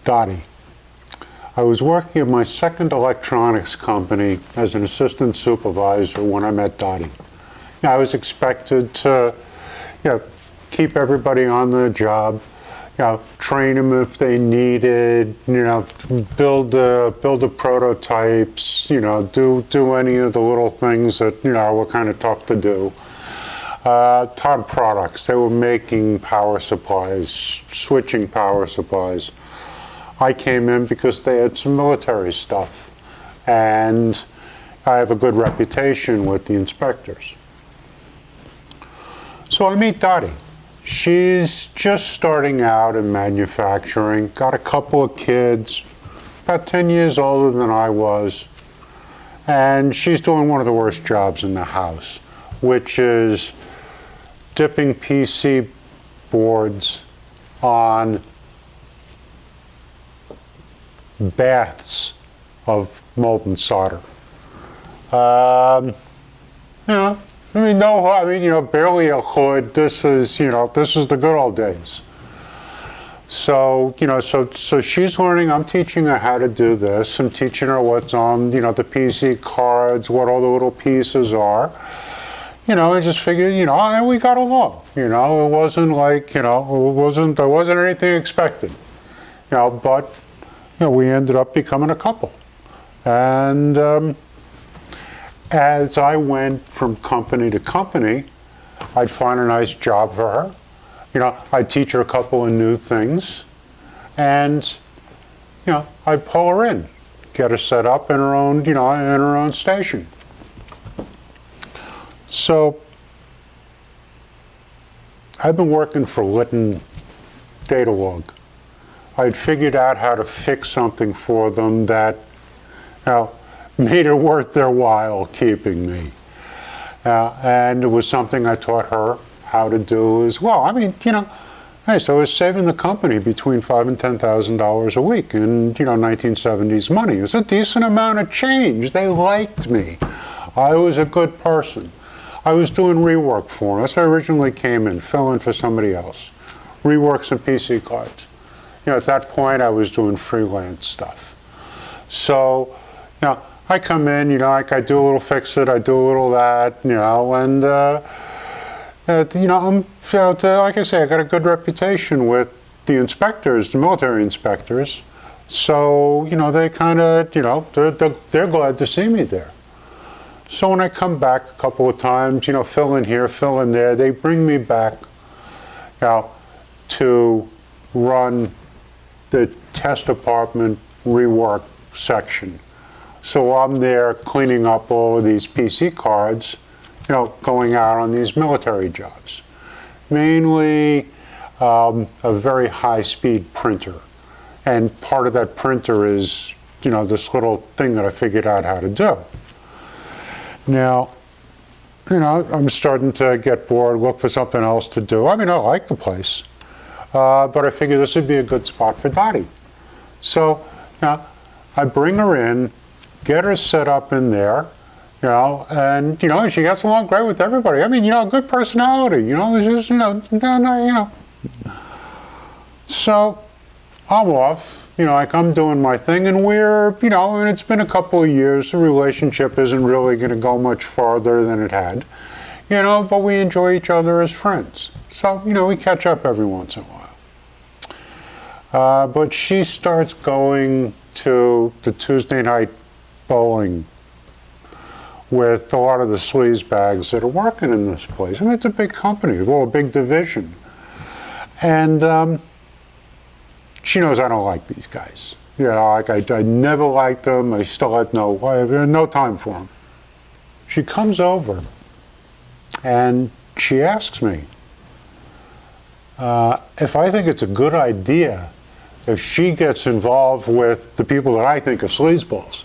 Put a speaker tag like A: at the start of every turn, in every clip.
A: Dottie. I was working at my second electronics company as an assistant supervisor when I met Dottie. I was expected to keep everybody on the job, train them if they needed, build the prototypes, do any of the little things that were kind of tough to do. Todd Products, they were making power supplies, switching power supplies. I came in because they had some military stuff, and I have a good reputation with the inspectors. So I meet Dottie. She's just starting out in manufacturing, got a couple of kids, about 10 years older than I was, and she's doing one of the worst jobs in the house, which is dipping PC boards on baths of molten solder. Barely a hood. This is the good old days. So she's learning. I'm teaching her how to do this. I'm teaching her what's on, the PC cards, what all the little pieces are. I just figured, and we got along. It wasn't like, there wasn't anything expected. But we ended up becoming a couple. And as I went from company to company, I'd find a nice job for her. I'd teach her a couple of new things, and I'd pull her in, get her set up in her own, in her own station. So I've been working for Litton Datalog. I'd figured out how to fix something for them that made it worth their while keeping me. And it was something I taught her how to do as well. So I was saving the company between $5,000 and $10,000 a week in 1970s money. It was a decent amount of change. They liked me. I was a good person. I was doing rework for them. That's why I originally came in, fill in for somebody else. Rework some PC cards. At that point, I was doing freelance stuff. So, I come in, I do a little fix it, I do a little that, and like I say, I got a good reputation with the inspectors, the military inspectors. So, they kind of, they're glad to see me there. So when I come back a couple of times, fill in here, fill in there, they bring me back, to run the test department rework section. So I'm there cleaning up all of these PC cards, going out on these military jobs. Mainly a very high-speed printer. And part of that printer is, this little thing that I figured out how to do. Now, I'm starting to get bored, look for something else to do. I like the place. But I figured this would be a good spot for Dottie. So, I bring her in, get her set up in there, and, she gets along great with everybody. Good personality, it's just, So, I'm off, I'm doing my thing, and we're, and it's been a couple of years. The relationship isn't really going to go much farther than it had, but we enjoy each other as friends. So, we catch up every once in a while. But she starts going to the Tuesday night bowling with a lot of the sleaze bags that are working in this place. It's a big company, a big division. And she knows I don't like these guys. I never liked them. I still had no time for them. She comes over and she asks me if I think it's a good idea if she gets involved with the people that I think are sleazeballs,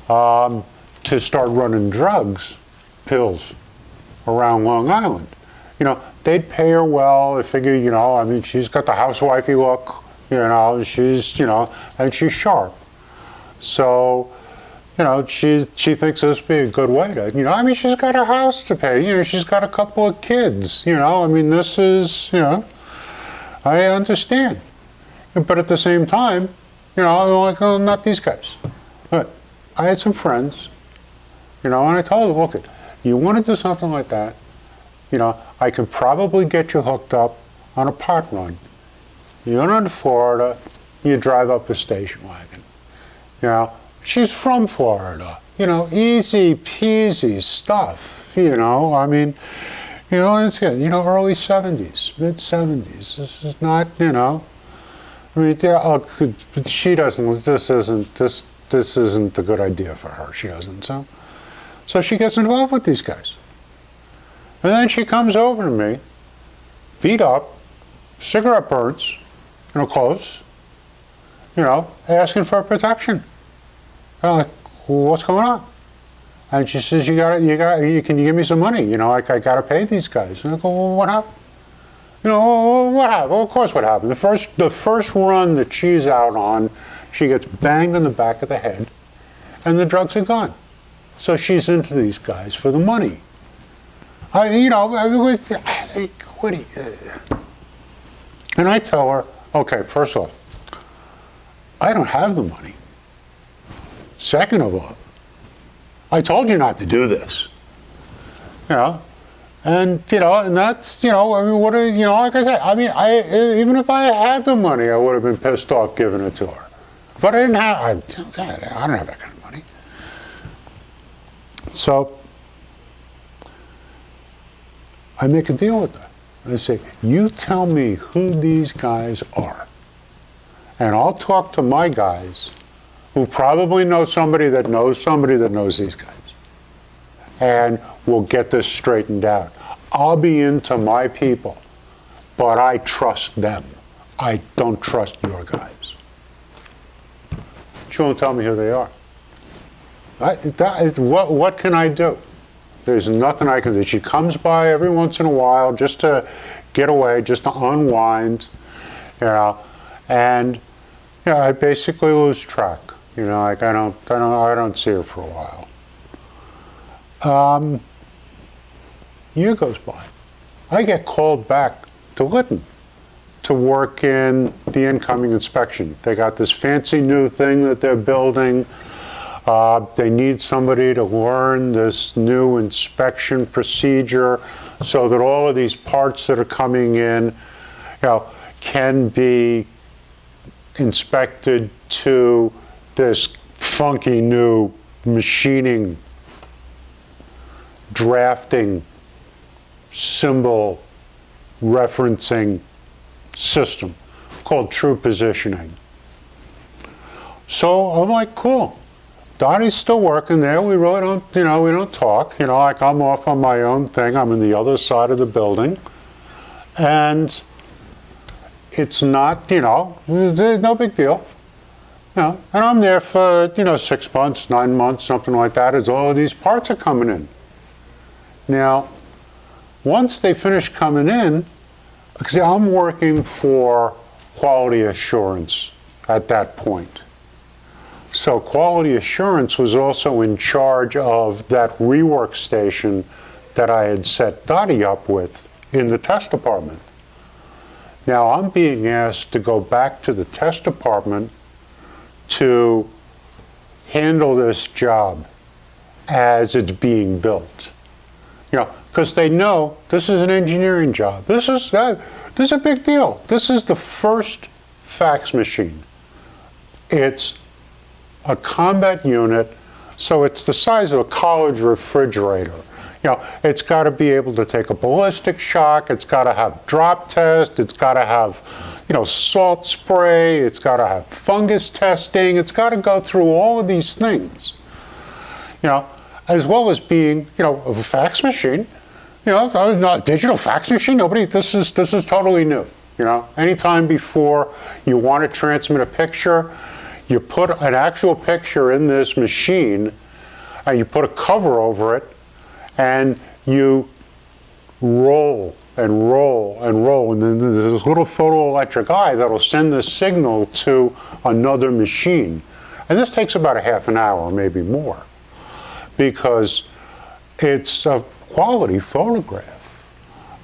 A: to start running drugs, pills, around Long Island. They'd pay her well. They figure, she's got the housewifey look, she's, and she's sharp. So, she thinks this would be a good way to, she's got a house to pay, she's got a couple of kids, this is, I understand. But at the same time, I'm like, oh, not these guys. But I had some friends, and I told them, look, you want to do something like that, I can probably get you hooked up on a pot run. You're in Florida, you drive up a station wagon. She's from Florida. Easy peasy stuff. I mean, it's good. Early 70s, mid 70s. This is not, I mean, she doesn't. This isn't a good idea for her. She doesn't. So she gets involved with these guys, and then she comes over to me, beat up, cigarette burns, close, asking for protection. I'm like, well, what's going on? And she says, can you give me some money? I gotta pay these guys. And I go, well, what happened? What happened? Well, of course, what happened? The first run that she's out on, she gets banged in the back of the head, and the drugs are gone. So she's into these guys for the money. And I tell her, okay, first off, I don't have the money. Second of all, I told you not to do this. And that's I mean, like I said, I mean, even if I had the money, I would have been pissed off giving it to her. But I didn't have. I don't have that kind of money. So I make a deal with her. I say, you tell me who these guys are, and I'll talk to my guys, who probably know somebody that knows these guys, and we'll get this straightened out. I'll be into my people, but I trust them. I don't trust your guys. She won't tell me who they are. What can I do? There's nothing I can do. She comes by every once in a while just to get away, just to unwind, and I basically lose track. Like I don't see her for a while. Year goes by. I get called back to Lytton to work in the incoming inspection. They got this fancy new thing that they're building. They need somebody to learn this new inspection procedure so that all of these parts that are coming in, can be inspected to this funky new machining, drafting, symbol referencing system called true positioning. So I'm like, cool. Dottie's still working there. We really don't, we don't talk. Like I'm off on my own thing. I'm in the other side of the building. And it's not, no big deal. And I'm there for, 6 months, 9 months, something like that, as all of these parts are coming in. Now, once they finish coming in, because I'm working for quality assurance at that point. So quality assurance was also in charge of that rework station that I had set Dottie up with in the test department. Now I'm being asked to go back to the test department to handle this job as it's being built. Because they know this is an engineering job. This is a big deal. This is the first fax machine. It's a combat unit, so it's the size of a college refrigerator. It's got to be able to take a ballistic shock. It's got to have drop test. It's got to have, salt spray. It's got to have fungus testing. It's got to go through all of these things. As well as being, a fax machine. Not a digital fax machine. This is totally new. Anytime before you want to transmit a picture, you put an actual picture in this machine, and you put a cover over it, and you roll and roll and roll, and then there's this little photoelectric eye that'll send the signal to another machine. And this takes about a half an hour, maybe more, because it's a quality photograph.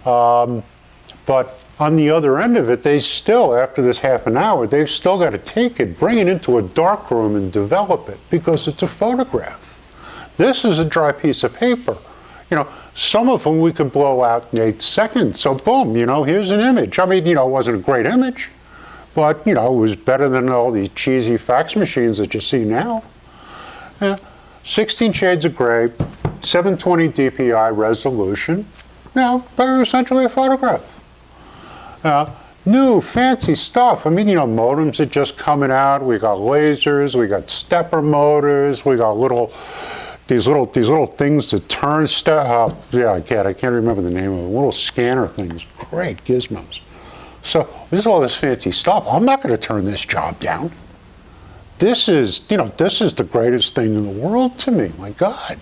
A: But on the other end of it, they still, after this half an hour, they've still got to take it, bring it into a dark room and develop it because it's a photograph. This is a dry piece of paper. Some of them we could blow out in 8 seconds. So boom, here's an image. I mean, it wasn't a great image, but, it was better than all these cheesy fax machines that you see now. 16 shades of gray, 720 DPI resolution. They're essentially a photograph. New fancy stuff. I mean, modems are just coming out. We got lasers, we got stepper motors, we got these little things that turn I can't remember the name of them. Little scanner things. Great gizmos. So this is all this fancy stuff. I'm not going to turn this job down. This is the greatest thing in the world to me. My God.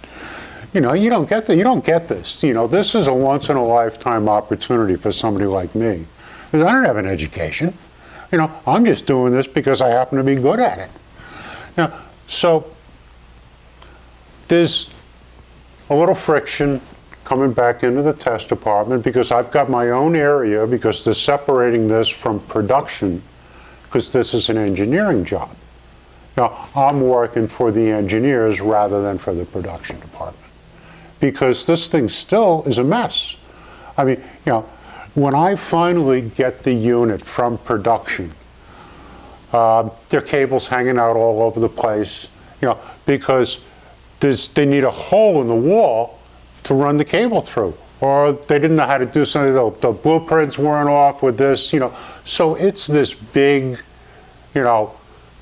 A: You don't get this. This is a once in a lifetime opportunity for somebody like me. Because I don't have an education. I'm just doing this because I happen to be good at it. So there's a little friction coming back into the test department because I've got my own area because they're separating this from production because this is an engineering job. I'm working for the engineers rather than for the production department because this thing still is a mess. I mean, when I finally get the unit from production, there are cables hanging out all over the place, because they need a hole in the wall to run the cable through, or they didn't know how to do something. The blueprints weren't off with this, So it's this big,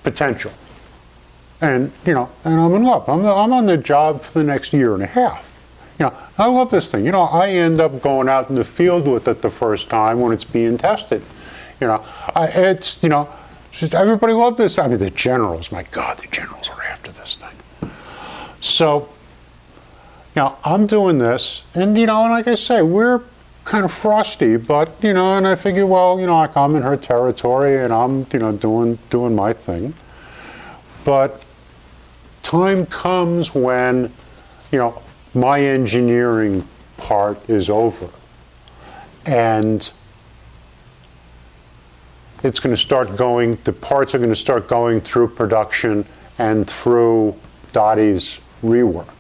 A: potential, and and I'm in love. I'm on the job for the next year and a half. I love this thing. I end up going out in the field with it the first time when it's being tested. It's just everybody loved this. I mean, the generals. My God, the generals are after this thing. So, I'm doing this, and and like I say, we're kind of frosty, but and I figure, well, like I'm in her territory, and I'm doing my thing. But time comes when, my engineering part is over, and it's going to start going. The parts are going to start going through production and through Dottie's rework.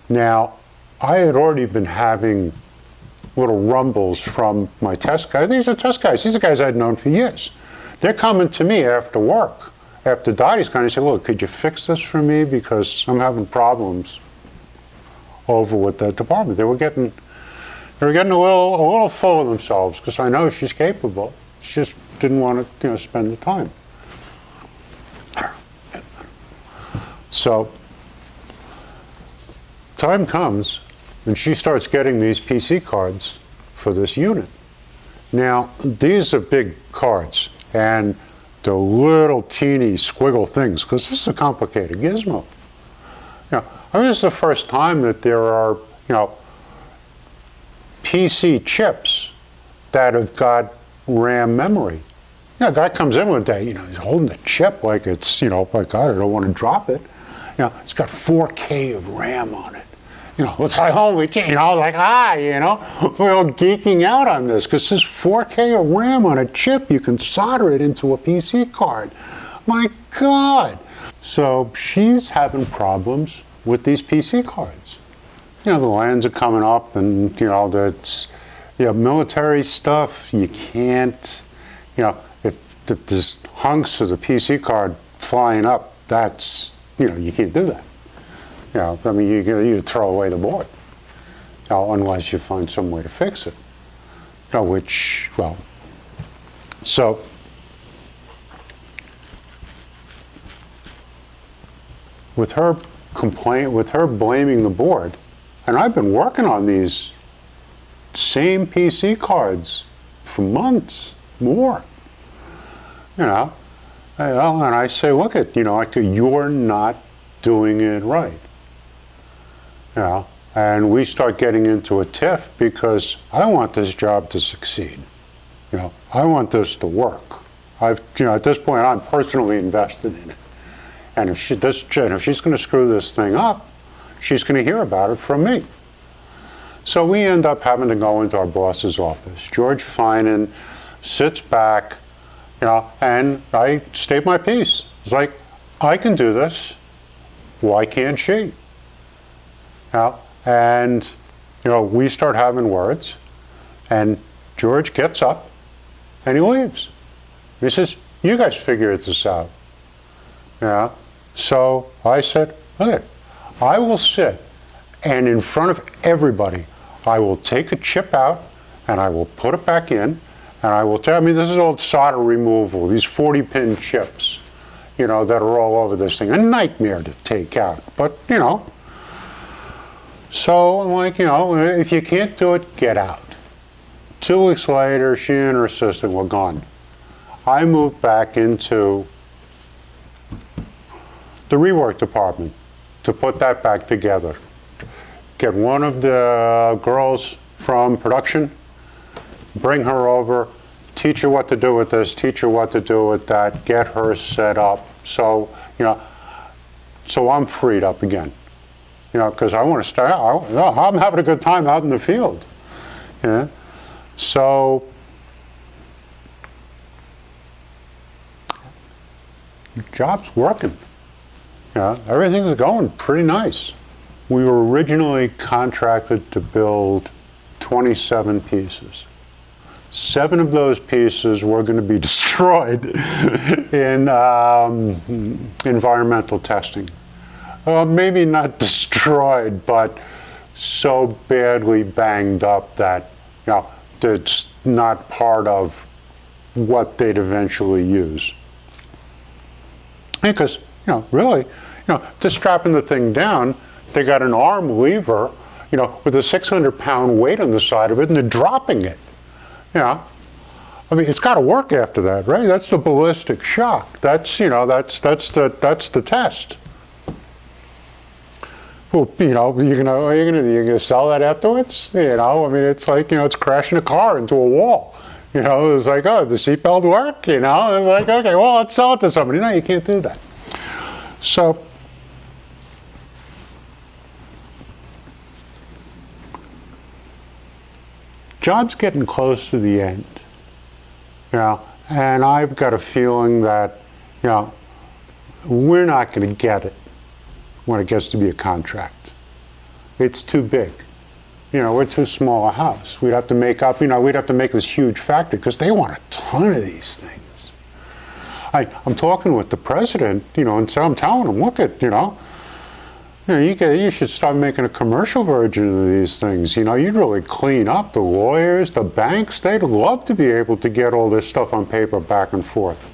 A: Now, I had already been having little rumbles from my test guys. These are test guys. These are guys I'd known for years. They're coming to me after work, after Dottie's gone. They say, "Look, could you fix this for me because I'm having problems over with the department." They were getting a little full of themselves because I know she's capable. She just didn't want to spend the time. So time comes and she starts getting these PC cards for this unit. Now, these are big cards, and they're little teeny squiggle things, because this is a complicated gizmo. This is the first time that there are, PC chips that have got RAM memory. A guy comes in one day, he's holding the chip like it's, my God, I don't want to drop it. It's got 4K of RAM on it. It's like, holy, we're all geeking out on this because this 4K of RAM on a chip, you can solder it into a PC card. My God. So she's having problems with these PC cards. The lands are coming up, and, that's, military stuff, you can't, if there's hunks of the PC card flying up, that's, you can't do that. I mean, you throw away the board, unless you find some way to fix it. So with her blaming the board, and I've been working on these same PC cards for months, more, and I say, look you're not doing it right. And we start getting into a tiff because I want this job to succeed. I want this to work. At this point, I'm personally invested in it. And if she's going to screw this thing up, she's going to hear about it from me. So we end up having to go into our boss's office. George Finan sits back, and I state my piece. It's like, I can do this. Why can't she? And we start having words, and George gets up and he leaves. He says, you guys figure this out. So I said, okay, I will sit, and in front of everybody, I will take a chip out and I will put it back in, and I will tell, this is old solder removal, these 40-pin chips, that are all over this thing. A nightmare to take out, but, So I'm like, if you can't do it, get out. 2 weeks later, she and her assistant were gone. I moved back into the rework department to put that back together. Get one of the girls from production, bring her over, teach her what to do with this, teach her what to do with that, get her set up. So, so I'm freed up again. Because I want to stay out. I'm having a good time out in the field. So the job's working. Everything's going pretty nice. We were originally contracted to build 27 pieces. 7 of those pieces were going to be destroyed in environmental testing. Maybe not destroyed, but so badly banged up that it's not part of what they'd eventually use. Because, really, to strapping the thing down, they got an arm lever, with a 600-pound weight on the side of it, and they're dropping it. It's got to work after that, right? That's the ballistic shock. That's the test. Well, you're gonna sell that afterwards. It's like it's crashing a car into a wall. It's like, oh, the seatbelt work? It's like, okay, well, let's sell it to somebody. No, you can't do that. So, job's getting close to the end. And I've got a feeling that, we're not going to get it when it gets to be a contract. It's too big. We're too small a house. We'd have to make up, we'd have to make this huge factory because they want a ton of these things. I'm talking with the president, and so I'm telling him, look at, you should start making a commercial version of these things. You'd really clean up the lawyers, the banks. They'd love to be able to get all this stuff on paper back and forth.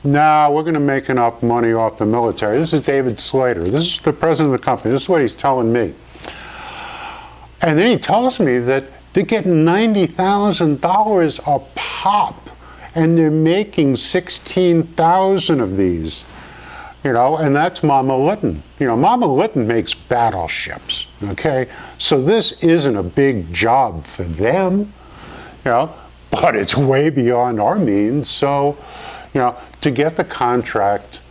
A: Nah, we're going to make enough money off the military. This is David Slater. This is the president of the company. This is what he's telling me. And then he tells me that they're getting $90,000 a pop, and they're making 16,000 of these. And that's Mama Lytton. Mama Lytton makes battleships, okay? So this isn't a big job for them, but it's way beyond our means. So, to get the contract,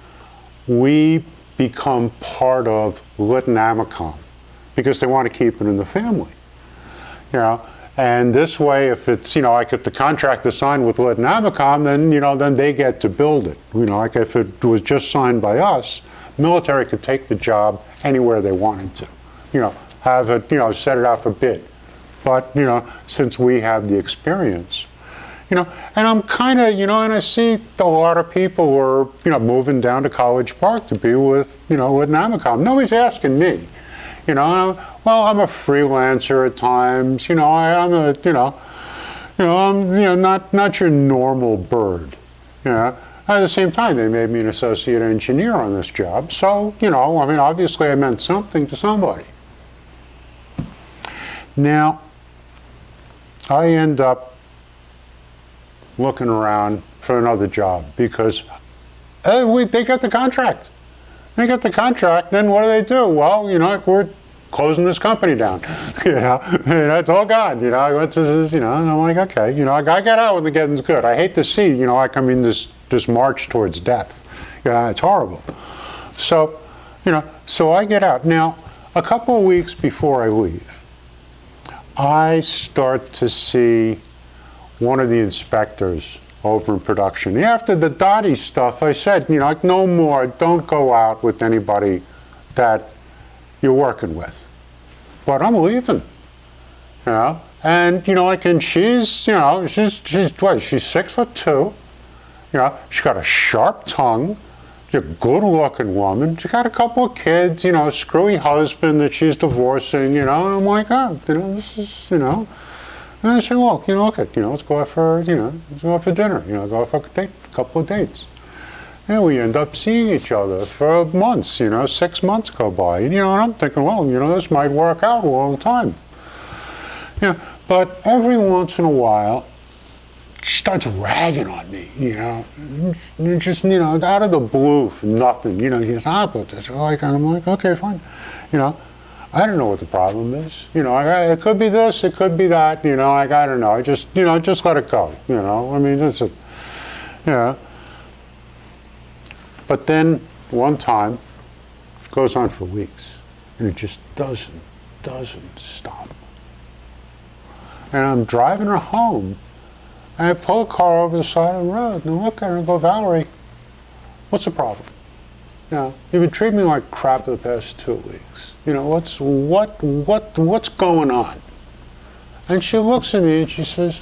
A: we become part of Lytton Amicom because they want to keep it in the family, And this way, if it's, like if the contract is signed with Lytton Amicom, then, then they get to build it. Like if it was just signed by us, military could take the job anywhere they wanted to, have it, set it out for bid. But, since we have the experience, and I'm kind of, and I see a lot of people who are, moving down to College Park to be with, Lytton Amicom. Nobody's asking me. And I'm a freelancer at times. I'm not your normal bird. At the same time, they made me an associate engineer on this job. So, obviously I meant something to somebody. Now, I end up looking around for another job because they got the contract. They get the contract, then what do? Well, we're closing this company down. It's all gone. What's this? And I'm like, okay. I got out when the getting's good. I hate to see, this march towards death. It's horrible. So, so I get out. Now, a couple of weeks before I leave, I start to see one of the inspectors over in production. After the Dottie stuff, I said, like, no more, don't go out with anybody that you're working with. But I'm leaving, And, like, and she's, she's what, she's 6'2", she's got a sharp tongue, she's a good-looking woman, she's got a couple of kids, screwy husband that she's divorcing, and I'm like, this is, And I say, well, okay, let's go out for, let's go out for dinner, go out for a couple of dates. And we end up seeing each other for months, 6 months go by. And, I'm thinking, well, this might work out a long time. But every once in a while, she starts ragging on me, just, out of the blue for nothing. She's about this. And I'm like, okay, fine. I don't know what the problem is. It could be this, it could be that, I don't know. I just, just let it go, I mean, that's it. But then one time, it goes on for weeks, and it just doesn't stop. And I'm driving her home, and I pull a car over the side of the road, and I look at her and go, Valerie, what's the problem? You've been treating me like crap for the past 2 weeks. What's going on? And she looks at me and she says,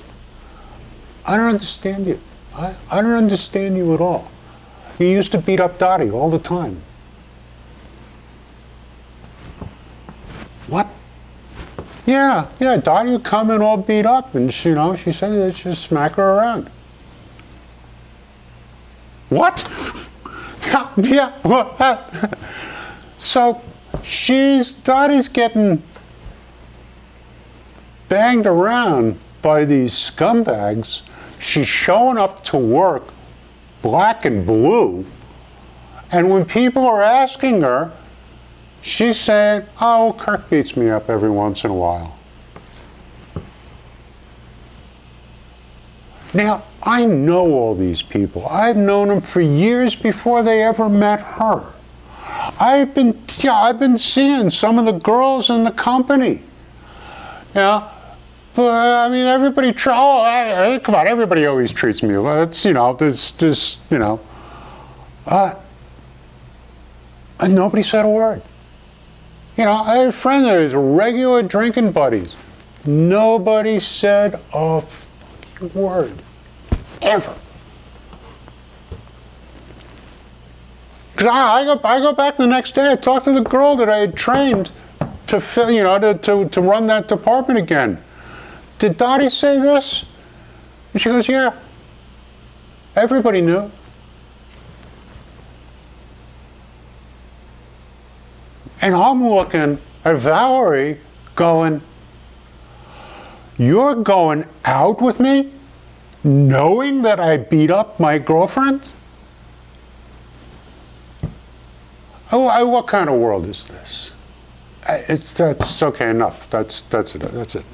A: I don't understand you. I don't understand you at all. You used to beat up Dottie all the time. What? Yeah, Dottie would come in all beat up, and she said that she'd smack her around. What? Yeah. So Dottie's getting banged around by these scumbags. She's showing up to work black and blue, and when people are asking her, she's saying, oh, Kirk beats me up every once in a while. Now, I know all these people. I've known them for years before they ever met her. I've been seeing some of the girls in the company. But I mean, everybody come on, everybody always treats me. It's, and nobody said a word. I have friends that is regular drinking buddies. Nobody said a fucking word. Ever. Because I go back the next day, I talk to the girl that I had trained to fill, to run that department again. Did Dottie say this? And she goes, yeah. Everybody knew. And I'm looking at Valerie going, you're going out with me knowing that I beat up my girlfriend? What kind of world is this? That's okay, enough. That's it.